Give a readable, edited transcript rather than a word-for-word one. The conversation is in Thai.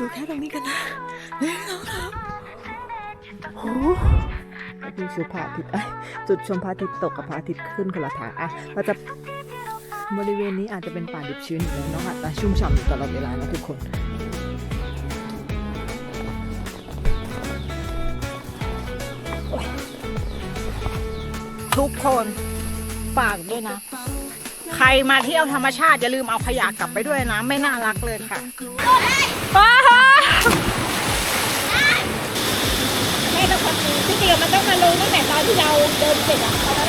ดูแค่ตรงนี้กันนะโอ้ดูสุภาทิตจุดชมพระอาทิตย์ตกกับพระอาทิตย์ขึ้นคนละทางอ่ะเราจะบริเวณนี้อาจจะเป็นป่าดิบชื้นอยู่แล้วเนาะอาจจะชุ่มฉ่ำอยู่ตลอดเวลานะทุกคนทุกคนฝากด้วยนะใครมาเที่ยวธรรมชาติอย่าลืมเอาขยะกลับไปด้วยนะไม่น่ารักเลยค่ะแม่ต้องทำดีที่จริงมันต้องมาลงตั้งแต่ตอนที่เราเดินเสร็จอะ